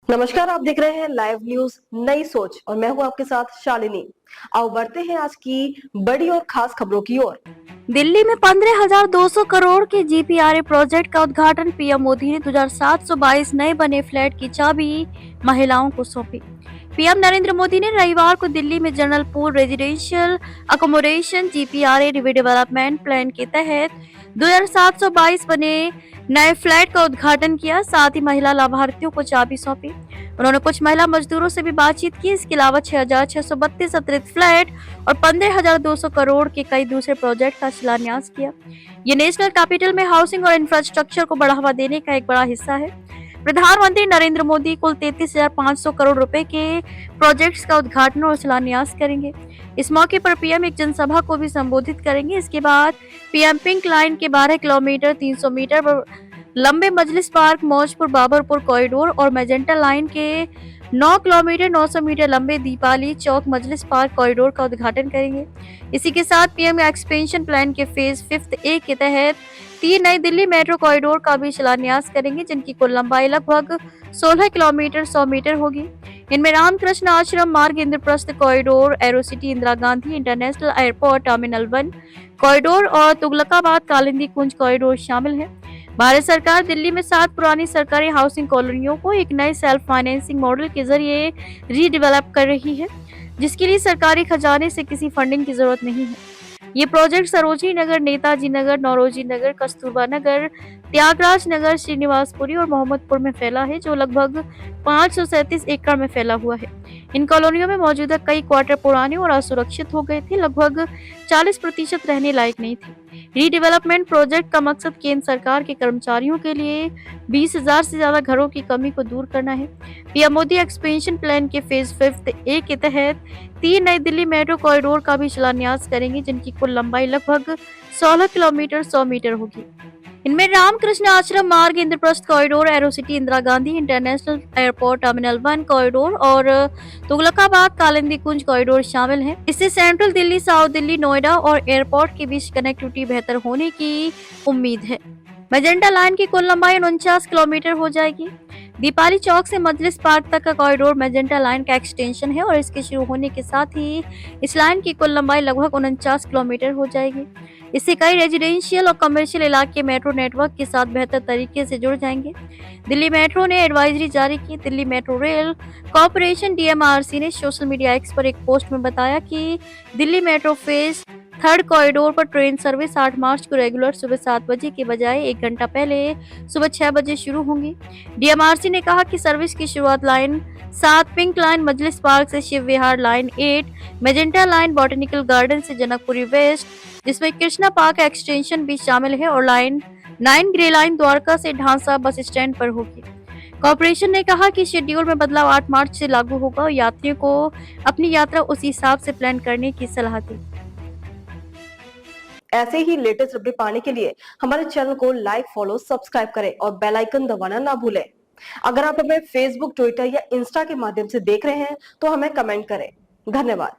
नमस्कार, आप देख रहे हैं लाइव न्यूज नई सोच और मैं हूं आपके साथ शालिनी। आओ बढ़ते हैं आज की बड़ी और खास खबरों की ओर। दिल्ली में 15,200 करोड़ के जीपीआरए प्रोजेक्ट का उद्घाटन पीएम मोदी ने 2,722 नए बने फ्लैट की चाबी महिलाओं को सौंपी। पीएम नरेंद्र मोदी ने रविवार को दिल्ली में general pool residential accommodation GPRA redevelopment plan के तहत 2,722 बने नए फ्लैट का उद्घाटन किया। साथ ही महिला लाभार्थियों को चाबी सौंपी। उन्होंने कुछ महिला मजदूरों से भी बातचीत की। इसके अलावा 6,632 अतिरिक्त फ्लैट और 15,200 करोड़ के कई दूसरे प्रोजेक्ट का शिलान्यास किया। ये नेशनल कैपिटल में हाउसिंग और इंफ्रास्ट्रक्चर को बढ़ावा देने का एक बड़ा हिस्सा है। प्रधानमंत्री नरेंद्र मोदी कुल 33,500 करोड़ रुपए के प्रोजेक्ट्स का उद्घाटन और शिलान्यास करेंगे। इस मौके पर पीएम एक जनसभा को भी संबोधित करेंगे। इसके बाद पीएम पिंक लाइन के 12 किलोमीटर 300 मीटर लंबे मजलिस पार्क मौजपुर बाबरपुर कॉरिडोर और मैजेंटा लाइन के 9 किलोमीटर 900 मीटर लंबे दीपाली चौक मजलिस पार्क कॉरिडोर का उद्घाटन करेंगे। इसी के साथ पीएम एक्सपेंशन प्लान के फेज 5 ए के तहत 3 नई दिल्ली मेट्रो कॉरिडोर का भी शिलान्यास करेंगे, जिनकी कुल लंबाई लगभग 16 किलोमीटर 100 मीटर होगी। इनमें रामकृष्ण आश्रम मार्ग Indraprastha corridor, Aerocity Indira Gandhi international airport terminal 1 corridor और तुगलकाबाद कालिंदी कुंज कॉरिडोर शामिल है। भारत सरकार दिल्ली में 7 पुरानी सरकारी हाउसिंग कॉलोनियों को एक नए सेल्फ फाइनेंसिंग मॉडल के जरिए रीडेवलप कर रही है, जिसके लिए सरकारी खजाने से किसी फंडिंग की जरूरत नहीं है। ये प्रोजेक्ट सरोजनी नगर, नेताजी नगर, नौरोजी नगर, कस्तूरबा नगर, त्यागराज नगर, श्रीनिवासपुरी और मोहम्मदपुर में फैला है, जो लगभग 537 एकड़ में फैला हुआ है। इन कॉलोनियों में मौजूदा कई क्वार्टर पुराने और असुरक्षित हो गए थे, लगभग 40% रहने लायक नहीं थे। रीडेवलपमेंट प्रोजेक्ट का मकसद केंद्र सरकार के कर्मचारियों के लिए 20,000 से ज्यादा घरों की कमी को दूर करना है। पीएम मोदी एक्सपेंशन प्लान के फेज 5 ए के तहत 3 नई दिल्ली मेट्रो कॉरिडोर का भी शिलान्यास करेंगे, जिनकी कुल लंबाई लगभग 16 किलोमीटर 100 मीटर होगी। इनमें रामकृष्ण आश्रम मार्ग Indraprastha corridor, Aerocity Indira Gandhi international airport terminal 1 corridor और तुगलकाबाद कालिंदी कुंज कॉरिडोर शामिल हैं। इससे सेंट्रल दिल्ली, साउथ दिल्ली, नोएडा और एयरपोर्ट के बीच कनेक्टिविटी बेहतर होने की उम्मीद है। मैजेंटा लाइन की कुल लंबाई 49 किलोमीटर हो जाएगी। दीपाली चौक से मजलिस पार्क तक का कॉरिडोर मैजेंटा लाइन का एक्सटेंशन है और इसके शुरू होने के साथ ही इस लाइन की कुल लंबाई लगभग 49 किलोमीटर हो जाएगी। इससे कई रेजिडेंशियल और कमर्शियल इलाके मेट्रो नेटवर्क के साथ बेहतर तरीके से जुड़ जाएंगे। दिल्ली मेट्रो ने एडवाइजरी जारी की। Delhi metro rail corporation DMRC ने सोशल मीडिया एक्स पर एक पोस्ट में बताया कि दिल्ली मेट्रो फेज 3 कॉरिडोर पर ट्रेन सर्विस 8 मार्च को रेगुलर सुबह 7 बजे के बजाय 1 घंटा पहले सुबह 6 बजे शुरू होंगी। डीएमआरसी ने कहा कि सर्विस की शुरुआत line 7 pink line Majlis park से Shiv Vihar, line 8 magenta line botanical garden से जनकपुरी वेस्ट, जिसमें कृष्णा पार्क एक्सटेंशन भी शामिल है, और लाइन 9 ग्रे लाइन द्वारका से ढांसा बस स्टैंड पर होगी। कॉर्पोरेशन ने कहा कि शेड्यूल में बदलाव 8 मार्च से लागू होगा और यात्रियों को अपनी यात्रा उस हिसाब से प्लान करने की सलाह दी। ऐसे ही लेटेस्ट अपडेट पाने के लिए हमारे चैनल को लाइक, फॉलो, सब्सक्राइब करें और बेल आइकन दबाना ना भूलें। अगर आप हमें फेसबुक, ट्विटर या इंस्टा के माध्यम से देख रहे हैं तो हमें कमेंट करें। धन्यवाद।